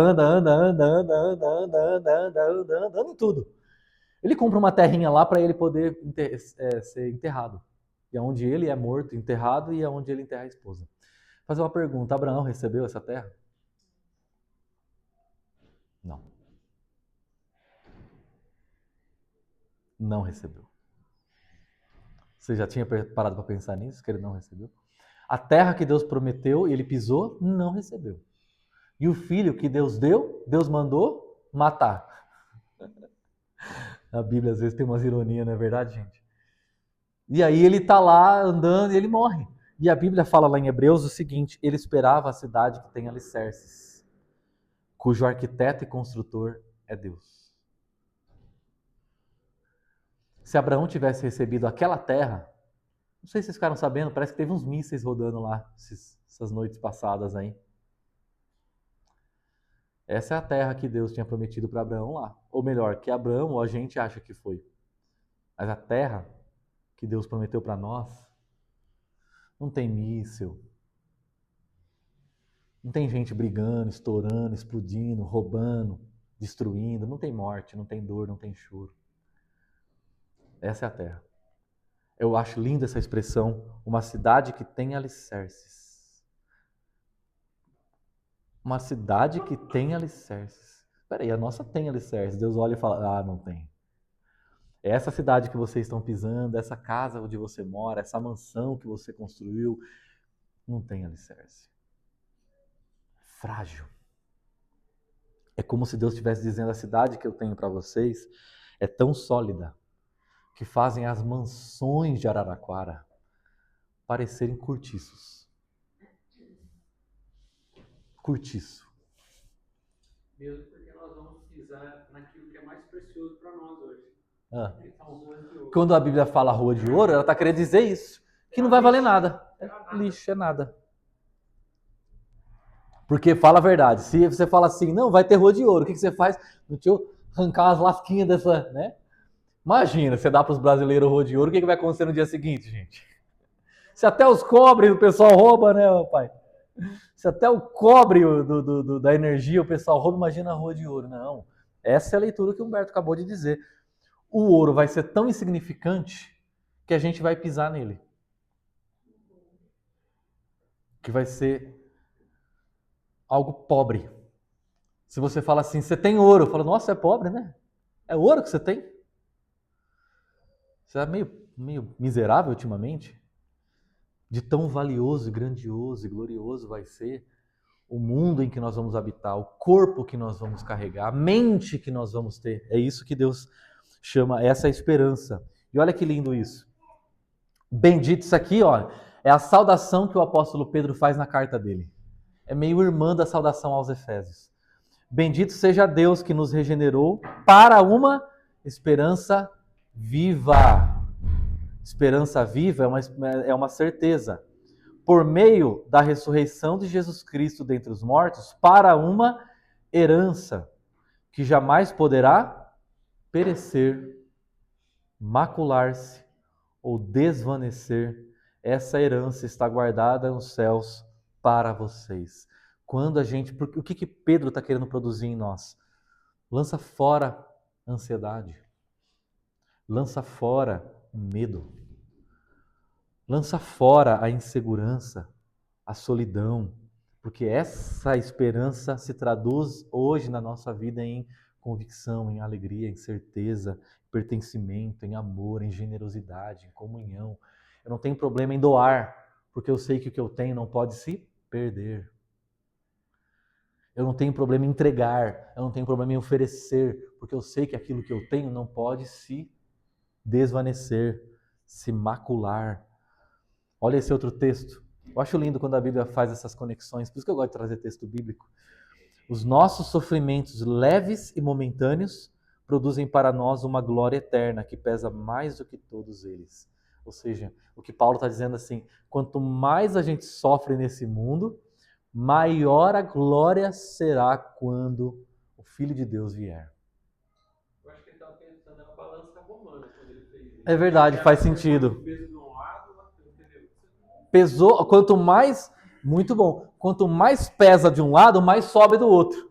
em tudo. Ele compra uma terrinha lá para ele poder ser enterrado. E é onde ele é morto, enterrado, e é onde ele enterra a esposa. Vou fazer uma pergunta: Abraão recebeu essa terra? Não. Não recebeu. Você já tinha parado para pensar nisso, que ele não recebeu? A terra que Deus prometeu e ele pisou, não recebeu. E o filho que Deus deu, Deus mandou matar. A Bíblia às vezes tem umas ironias, não é verdade, gente? E aí ele está lá andando e ele morre. E a Bíblia fala lá em Hebreus o seguinte, ele esperava a cidade que tem alicerces, cujo arquiteto e construtor é Deus. Se Abraão tivesse recebido aquela terra, não sei se vocês ficaram sabendo, parece que teve uns mísseis rodando lá essas noites passadas aí. Essa é a terra que Deus tinha prometido para Abraão lá. Ou melhor, que Abraão ou a gente acha que foi. Mas a terra que Deus prometeu para nós não tem míssil. Não tem gente brigando, estourando, explodindo, roubando, destruindo. Não tem morte, não tem dor, não tem choro. Essa é a terra. Eu acho linda essa expressão, uma cidade que tem alicerces. Uma cidade que tem alicerces. Peraí, a nossa tem alicerces. Deus olha e fala, não tem. Essa cidade que vocês estão pisando, essa casa onde você mora, essa mansão que você construiu, não tem alicerce. Frágil. É como se Deus estivesse dizendo, a cidade que eu tenho para vocês é tão sólida que fazem as mansões de Araraquara parecerem cortiços. Cortiço. Mesmo porque nós vamos pisar naquilo que é mais precioso para nós hoje. Quando a Bíblia fala rua de ouro, ela está querendo dizer isso. Que não vai valer nada. É lixo, é nada. Porque fala a verdade. Se você fala assim, não, vai ter rua de ouro, o que você faz? Deixa eu arrancar umas lasquinhas dessa, né? Imagina, você dá para os brasileiros rua de ouro, o que vai acontecer no dia seguinte, gente? Se até os cobre o pessoal rouba, né, meu pai? Se até o cobre da energia o pessoal rouba, imagina a rua de ouro. Não, essa é a leitura que o Humberto acabou de dizer. O ouro vai ser tão insignificante que a gente vai pisar nele. Que vai ser algo pobre. Se você fala assim, você tem ouro, eu falo, nossa, é pobre, né? É ouro que você tem? Você é meio miserável ultimamente? De tão valioso, grandioso e glorioso vai ser o mundo em que nós vamos habitar, o corpo que nós vamos carregar, a mente que nós vamos ter. É isso que Deus chama, essa é a esperança. E olha que lindo isso. Bendito isso aqui, ó, é a saudação que o apóstolo Pedro faz na carta dele. É meio irmã da saudação aos Efésios. Bendito seja Deus que nos regenerou para uma esperança viva. Esperança viva é uma certeza. Por meio da ressurreição de Jesus Cristo dentre os mortos, para uma herança que jamais poderá perecer, macular-se ou desvanecer. essa herança está guardada nos céus para vocês. Quando a gente, o que Pedro está querendo produzir em nós? Lança fora a ansiedade, lança fora o medo, lança fora a insegurança, a solidão, porque essa esperança se traduz hoje na nossa vida em convicção, em alegria, em certeza, em pertencimento, em amor, em generosidade, em comunhão. Eu não tenho problema em doar, porque eu sei que o que eu tenho não pode se perder. Eu não tenho problema em entregar, eu não tenho problema em oferecer, porque eu sei que aquilo que eu tenho não pode se desvanecer, se macular. Olha esse outro texto. Eu acho lindo quando a Bíblia faz essas conexões, por isso que eu gosto de trazer texto bíblico. Os nossos sofrimentos leves e momentâneos produzem para nós uma glória eterna que pesa mais do que todos eles. Ou seja, o que Paulo está dizendo assim, quanto mais a gente sofre nesse mundo, maior a glória será quando o Filho de Deus vier. Eu acho que ele estava pensando na balança romana quando ele fez isso. É verdade, faz sentido. Peso de um lado, entendeu? Pesou, quanto mais, muito bom, quanto mais pesa de um lado, mais sobe do outro.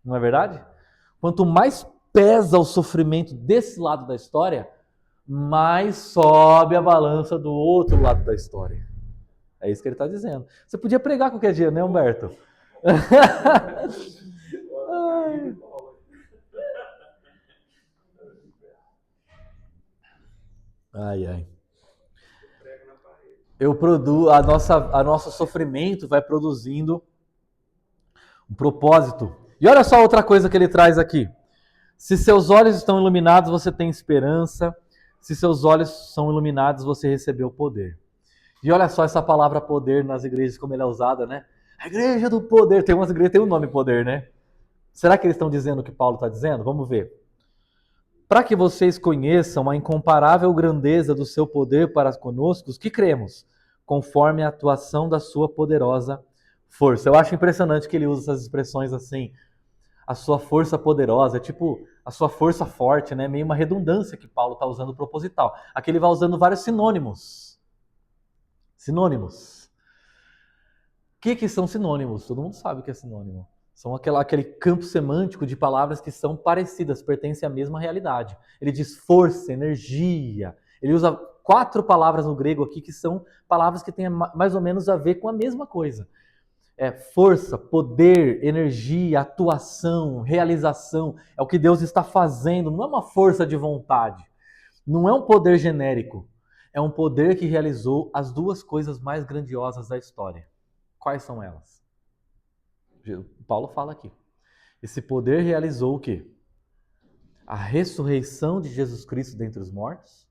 Não é verdade? Quanto mais pesa o sofrimento desse lado da história, mais sobe a balança do outro lado da história. É isso que ele está dizendo. Você podia pregar qualquer dia, né, Humberto? Ai, ai. Eu produzo, a nosso sofrimento vai produzindo um propósito. E olha só outra coisa que ele traz aqui. Se seus olhos estão iluminados, você tem esperança. Se seus olhos são iluminados, você recebeu poder. E olha só essa palavra poder nas igrejas, como ela é usada, né? A igreja do poder. Tem umas igrejas que tem o nome poder, né? Será que eles estão dizendo o que Paulo está dizendo? Vamos ver. Para que vocês conheçam a incomparável grandeza do seu poder para conosco, os que cremos, conforme a atuação da sua poderosa força. Eu acho impressionante que ele usa essas expressões assim, a sua força poderosa, é tipo a sua força forte, né? Meio uma redundância que Paulo está usando proposital. Aqui ele vai usando vários sinônimos. Sinônimos. O que são sinônimos? Todo mundo sabe o que é sinônimo. São aquele campo semântico de palavras que são parecidas, pertencem à mesma realidade. Ele diz força, energia. Ele usa 4 palavras no grego aqui que são palavras que têm mais ou menos a ver com a mesma coisa. Força, poder, energia, atuação, realização. É o que Deus está fazendo. Não é uma força de vontade. Não é um poder genérico. É um poder que realizou as 2 coisas mais grandiosas da história. Quais são elas? Paulo fala aqui. Esse poder realizou o quê? A ressurreição de Jesus Cristo dentre os mortos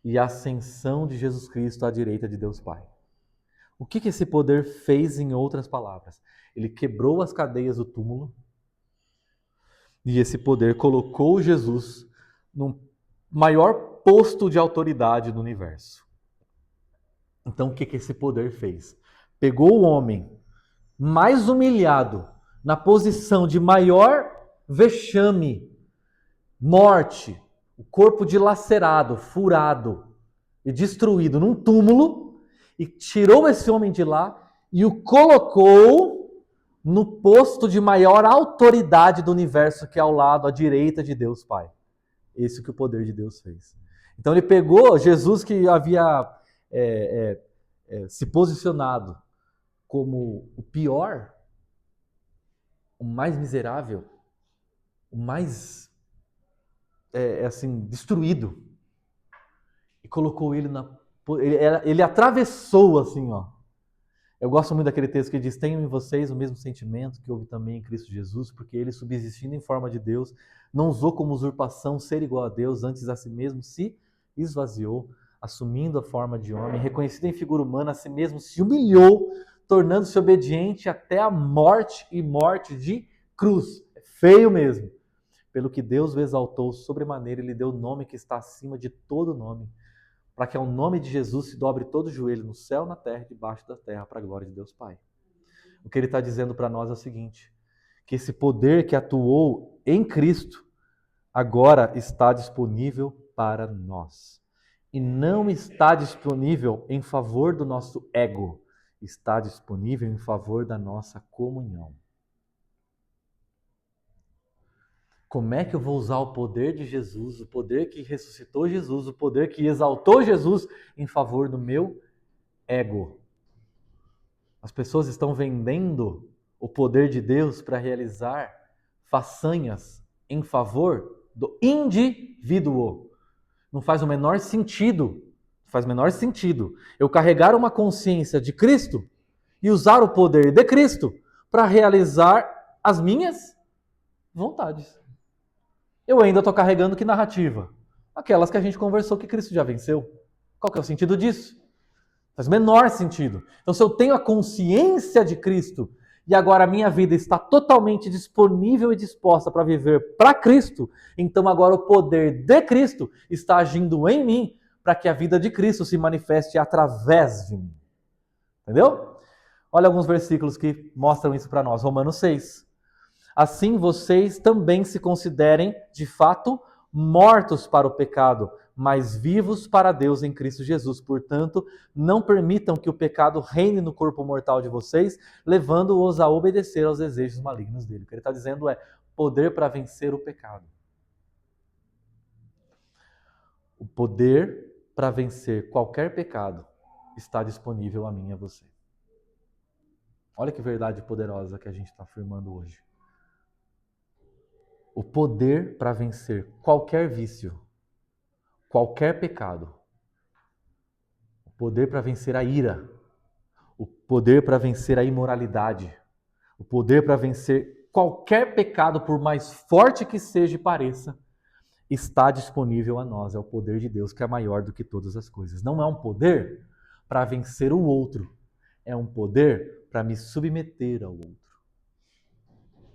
e a ascensão de Jesus Cristo à direita de Deus Pai. O que esse poder fez, em outras palavras? Ele quebrou as cadeias do túmulo e esse poder colocou Jesus no maior posto de autoridade do universo. Então, o que esse poder fez? Pegou o homem mais humilhado, na posição de maior vexame, morte, o corpo dilacerado, furado e destruído num túmulo, e tirou esse homem de lá e o colocou no posto de maior autoridade do universo, que é ao lado, à direita de Deus Pai. Esse que o poder de Deus fez. Então ele pegou Jesus, que havia se posicionado como o pior, o mais miserável, o mais destruído, e colocou ele ele atravessou assim, ó. Eu gosto muito daquele texto que diz: tenham em vocês o mesmo sentimento que houve também em Cristo Jesus, porque ele, subsistindo em forma de Deus, não usou como usurpação ser igual a Deus, antes a si mesmo se esvaziou, assumindo a forma de homem, reconhecido em figura humana, a si mesmo se humilhou, tornando-se obediente até a morte, e morte de cruz. É feio mesmo. Pelo que Deus o exaltou sobremaneira e lhe deu o nome que está acima de todo nome, para que ao nome de Jesus se dobre todo o joelho no céu, na terra e debaixo da terra, para a glória de Deus Pai. O que ele está dizendo para nós é o seguinte, que esse poder que atuou em Cristo agora está disponível para nós. E não está disponível em favor do nosso ego, está disponível em favor da nossa comunhão. Como é que eu vou usar o poder de Jesus, o poder que ressuscitou Jesus, o poder que exaltou Jesus em favor do meu ego? As pessoas estão vendendo o poder de Deus para realizar façanhas em favor do indivíduo. Não faz o menor sentido. Faz o menor sentido eu carregar uma consciência de Cristo e usar o poder de Cristo para realizar as minhas vontades. Eu ainda estou carregando que narrativa? Aquelas que a gente conversou que Cristo já venceu. Qual que é o sentido disso? Faz o menor sentido. Então, se eu tenho a consciência de Cristo e agora a minha vida está totalmente disponível e disposta para viver para Cristo, então agora o poder de Cristo está agindo em mim para que a vida de Cristo se manifeste através de mim. Entendeu? Olha alguns versículos que mostram isso para nós. Romanos 6. Assim vocês também se considerem, de fato, mortos para o pecado, mas vivos para Deus em Cristo Jesus. Portanto, não permitam que o pecado reine no corpo mortal de vocês, levando-os a obedecer aos desejos malignos dele. O que ele está dizendo é poder para vencer o pecado. O poder para vencer qualquer pecado está disponível a mim e a você. Olha que verdade poderosa que a gente está afirmando hoje. O poder para vencer qualquer vício, qualquer pecado. O poder para vencer a ira. O poder para vencer a imoralidade. O poder para vencer qualquer pecado, por mais forte que seja e pareça, está disponível a nós. É o poder de Deus que é maior do que todas as coisas. Não é um poder para vencer o outro. É um poder para me submeter ao outro.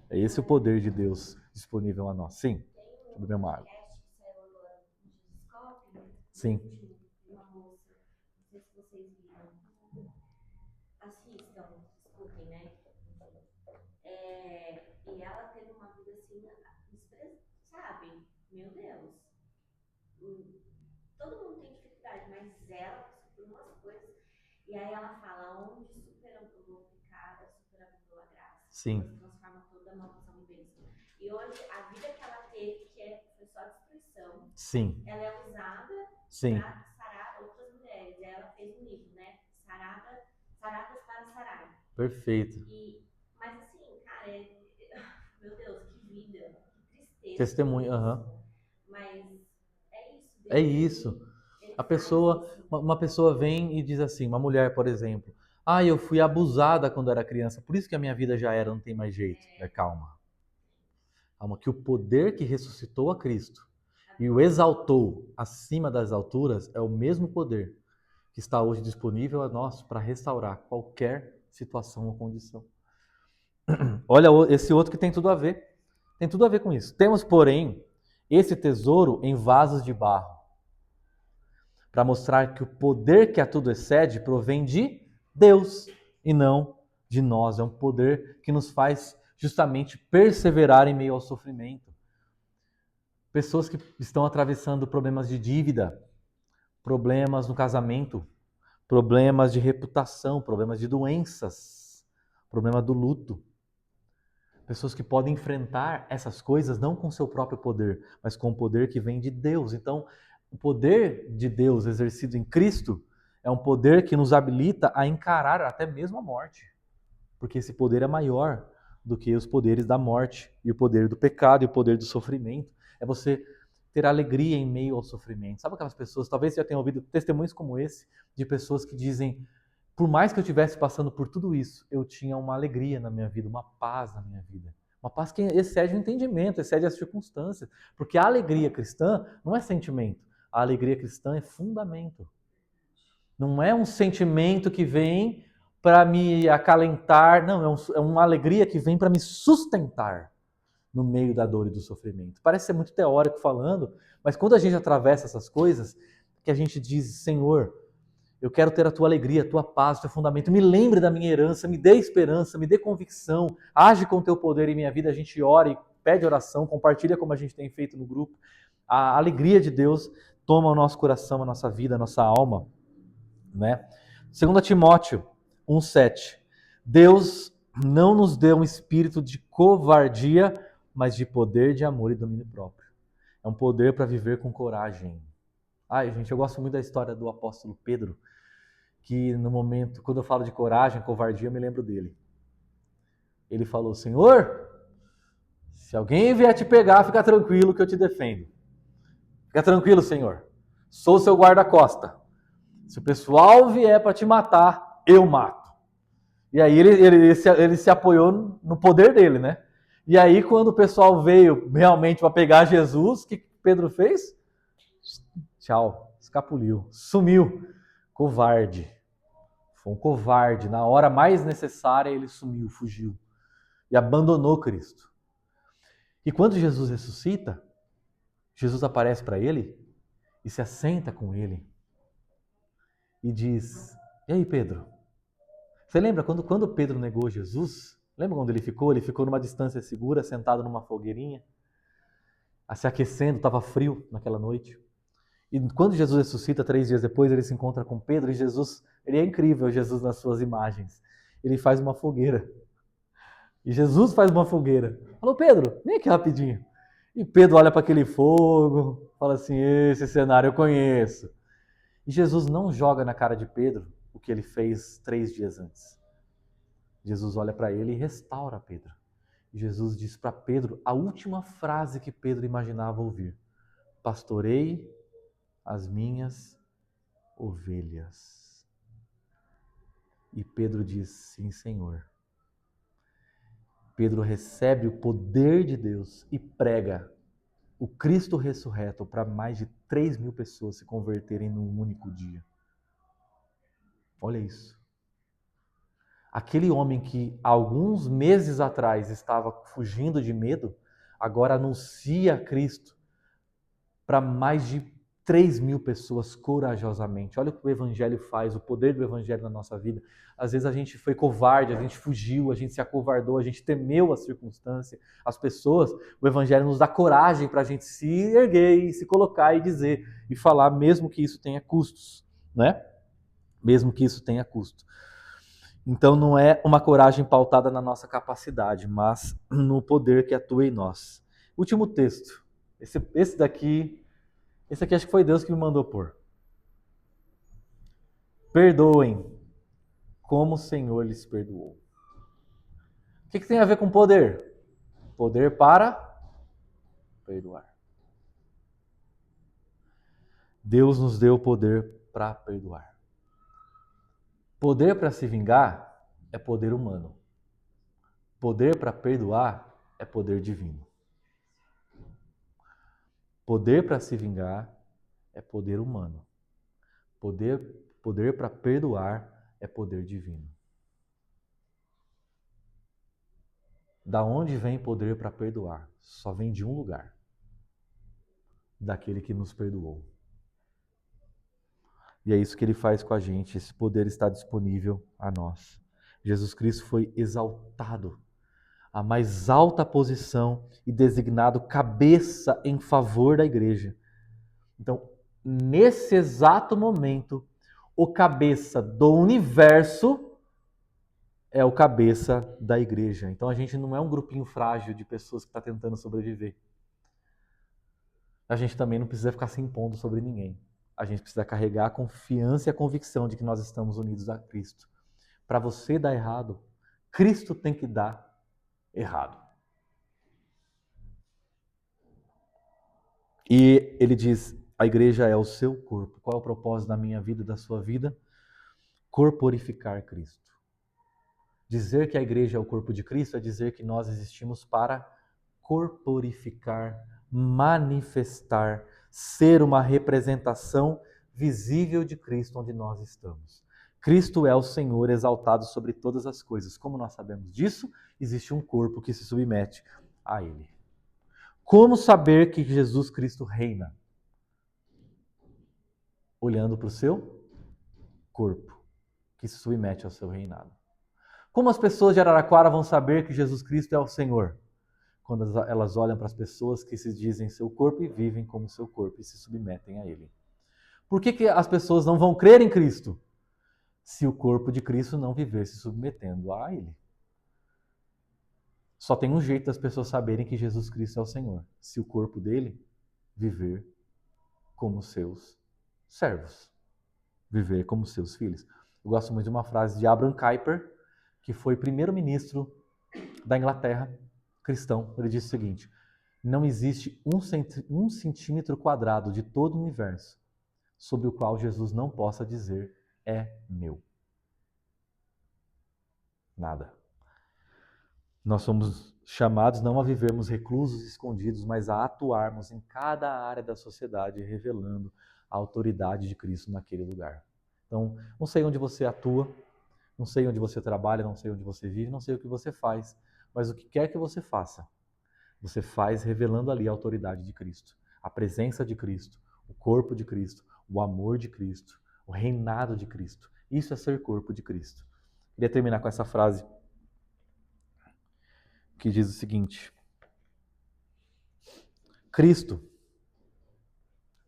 É esse o poder de Deus disponível a nós. Sim. Deixa eu beber uma água. Sim. Uma moça, não sei se vocês viram, assistam, escutem, né? E ela teve uma vida assim, sabe? Meu Deus. Todo mundo tem dificuldade, mas ela passou por umas coisas. E aí ela fala, onde superabundou o pecado, superabundou a graça. Sim. Deus transforma toda maldição em bênção. E hoje, a vida que ela teve, foi só destruição. Sim. Ela é usada para sarar outras mulheres. E ela fez um livro, né? Saradas para sarar. Perfeito. Mas assim, cara, meu Deus, que vida, que tristeza. Testemunho, aham. Mas é isso. Deus, É isso. A pessoa, uma pessoa vem e diz assim, uma mulher, por exemplo, eu fui abusada quando era criança, por isso que a minha vida já era, não tem mais jeito. Calma. Calma, que o poder que ressuscitou a Cristo e o exaltou acima das alturas é o mesmo poder que está hoje disponível a nós para restaurar qualquer situação ou condição. Olha esse outro que tem tudo a ver. Tem tudo a ver com isso. Temos, porém, esse tesouro em vasos de barro, para mostrar que o poder que a tudo excede provém de Deus e não de nós. É um poder que nos faz justamente perseverar em meio ao sofrimento. Pessoas que estão atravessando problemas de dívida, problemas no casamento, problemas de reputação, problemas de doenças, problema do luto. Pessoas que podem enfrentar essas coisas não com seu próprio poder, mas com o poder que vem de Deus. Então, o poder de Deus exercido em Cristo é um poder que nos habilita a encarar até mesmo a morte. Porque esse poder é maior do que os poderes da morte, e o poder do pecado, e o poder do sofrimento. É você ter alegria em meio ao sofrimento. Sabe aquelas pessoas, talvez você já tenha ouvido testemunhos como esse, de pessoas que dizem, por mais que eu estivesse passando por tudo isso, eu tinha uma alegria na minha vida, uma paz na minha vida. Uma paz que excede o entendimento, excede as circunstâncias. Porque a alegria cristã não é sentimento. A alegria cristã é fundamento. Não é um sentimento que vem para me acalentar. Não, é uma alegria que vem para me sustentar no meio da dor e do sofrimento. Parece ser muito teórico falando, mas quando a gente atravessa essas coisas, que a gente diz, Senhor, eu quero ter a tua alegria, a tua paz, o teu fundamento. Me lembre da minha herança, me dê esperança, me dê convicção. Age com o teu poder em minha vida. A gente ora e pede oração, compartilha como a gente tem feito no grupo. A alegria de Deus, toma o nosso coração, a nossa vida, a nossa alma, né? 2 Timóteo 1,7. Deus não nos deu um espírito de covardia, mas de poder, de amor e domínio próprio. É um poder para viver com coragem. Ai, gente, eu gosto muito da história do apóstolo Pedro, que no momento, quando eu falo de coragem, covardia, eu me lembro dele. Ele falou: Senhor, se alguém vier te pegar, fica tranquilo que eu te defendo. Fica tranquilo, Senhor. Sou seu guarda-costa. Se o pessoal vier para te matar, eu mato. E aí ele se apoiou no poder dele, né? E aí quando o pessoal veio realmente para pegar Jesus, o que Pedro fez? Tchau, escapuliu, sumiu. Covarde. Foi um covarde. Na hora mais necessária ele sumiu, fugiu. E abandonou Cristo. E quando Jesus ressuscita, Jesus aparece para ele e se assenta com ele. E diz: e aí, Pedro? Você lembra quando Pedro negou Jesus? Lembra quando ele ficou? Ele ficou numa distância segura, sentado numa fogueirinha, se aquecendo, estava frio naquela noite. E quando Jesus ressuscita, 3 dias depois, ele se encontra com Pedro e Jesus, ele é incrível, Jesus nas suas imagens. Ele faz uma fogueira. E Jesus faz uma fogueira. Falou: Pedro, vem aqui rapidinho. E Pedro olha para aquele fogo, fala assim: esse cenário eu conheço. E Jesus não joga na cara de Pedro o que ele fez 3 dias antes. Jesus olha para ele e restaura Pedro. E Jesus diz para Pedro a última frase que Pedro imaginava ouvir: pastorei as minhas ovelhas. E Pedro diz: sim, Senhor. Pedro recebe o poder de Deus e prega o Cristo ressurreto para mais de 3.000 pessoas se converterem num único dia. Olha isso. Aquele homem que alguns meses atrás estava fugindo de medo, agora anuncia Cristo para mais de 3.000 pessoas corajosamente. Olha o que o Evangelho faz, o poder do Evangelho na nossa vida. Às vezes a gente foi covarde, a gente fugiu, a gente se acovardou, a gente temeu a circunstância, as pessoas. O Evangelho nos dá coragem para a gente se erguer e se colocar e dizer e falar, mesmo que isso tenha custos, né? Mesmo que isso tenha custo. Então não é uma coragem pautada na nossa capacidade, mas no poder que atua em nós. Último texto. Esse daqui acho que foi Deus que me mandou pôr. Perdoem, como o Senhor lhes perdoou. O que tem a ver com poder? Poder para perdoar. Deus nos deu o poder para perdoar. Poder para se vingar é poder humano. Poder para perdoar é poder divino. Poder para se vingar é poder humano. Poder para perdoar é poder divino. Da onde vem poder para perdoar? Só vem de um lugar. Daquele que nos perdoou. E é isso que ele faz com a gente. Esse poder está disponível a nós. Jesus Cristo foi exaltado à mais alta posição e designado cabeça em favor da igreja. Então, nesse exato momento, o cabeça do universo é o cabeça da igreja. Então a gente não é um grupinho frágil de pessoas que está tentando sobreviver. A gente também não precisa ficar se impondo sobre ninguém. A gente precisa carregar a confiança e a convicção de que nós estamos unidos a Cristo. Para você dar errado, Cristo tem que dar errado. E ele diz, a igreja é o seu corpo. Qual é o propósito da minha vida e da sua vida? Corporificar Cristo. Dizer que a igreja é o corpo de Cristo é dizer que nós existimos para corporificar, manifestar, ser uma representação visível de Cristo onde nós estamos. Cristo é o Senhor exaltado sobre todas as coisas. Como nós sabemos disso? Existe um corpo que se submete a Ele. Como saber que Jesus Cristo reina? Olhando para o seu corpo, que se submete ao seu reinado. Como as pessoas de Araraquara vão saber que Jesus Cristo é o Senhor? Quando elas olham para as pessoas que se dizem seu corpo e vivem como seu corpo e se submetem a Ele. Por que as pessoas não vão crer em Cristo? Se o corpo de Cristo não viver se submetendo a Ele. Só tem um jeito das pessoas saberem que Jesus Cristo é o Senhor. Se o corpo dele viver como seus servos. Viver como seus filhos. Eu gosto muito de uma frase de Abraham Kuyper, que foi primeiro-ministro da Inglaterra, cristão. Ele disse o seguinte: não existe um centímetro quadrado de todo o universo sobre o qual Jesus não possa dizer é meu. Nada. Nós somos chamados não a vivermos reclusos, escondidos, mas a atuarmos em cada área da sociedade, revelando a autoridade de Cristo naquele lugar. Então, não sei onde você atua, não sei onde você trabalha, não sei onde você vive, não sei o que você faz, mas o que quer que você faça, você faz revelando ali a autoridade de Cristo, a presença de Cristo, o corpo de Cristo, o amor de Cristo, o reinado de Cristo. Isso é ser corpo de Cristo. Queria terminar com essa frase que diz o seguinte: Cristo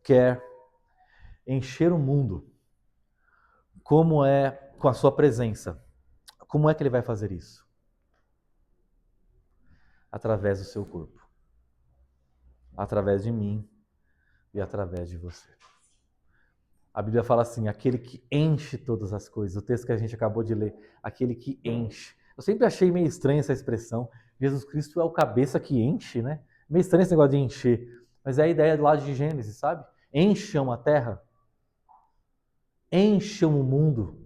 quer encher o mundo como é com a sua presença. Como é que ele vai fazer isso? Através do seu corpo. Através de mim e através de você. A Bíblia fala assim, aquele que enche todas as coisas. O texto que a gente acabou de ler, aquele que enche. Eu sempre achei meio estranha essa expressão. Jesus Cristo é o cabeça que enche, né? Meio estranho esse negócio de encher. Mas é a ideia do lado de Gênesis, sabe? Encham a terra. Encham o mundo.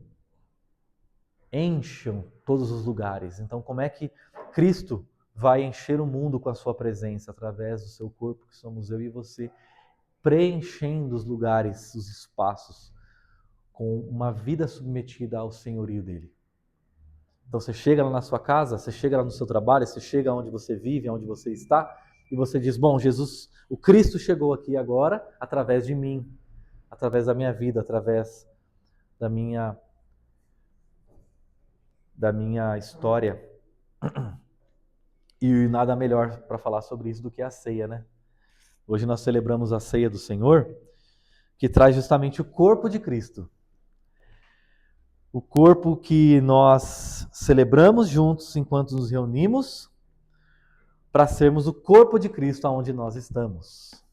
Encham todos os lugares. Então, como é que Cristo vai encher o mundo com a sua presença? Através do seu corpo, que somos eu e você, preenchendo os lugares, os espaços, com uma vida submetida ao senhorio dele. Então você chega lá na sua casa, você chega lá no seu trabalho, você chega onde você vive, onde você está, e você diz, bom, Jesus, o Cristo chegou aqui agora através de mim, através da minha vida, através da minha história. E nada melhor para falar sobre isso do que a ceia, né? Hoje nós celebramos a ceia do Senhor, que traz justamente o corpo de Cristo. O corpo que nós celebramos juntos enquanto nos reunimos para sermos o corpo de Cristo aonde nós estamos.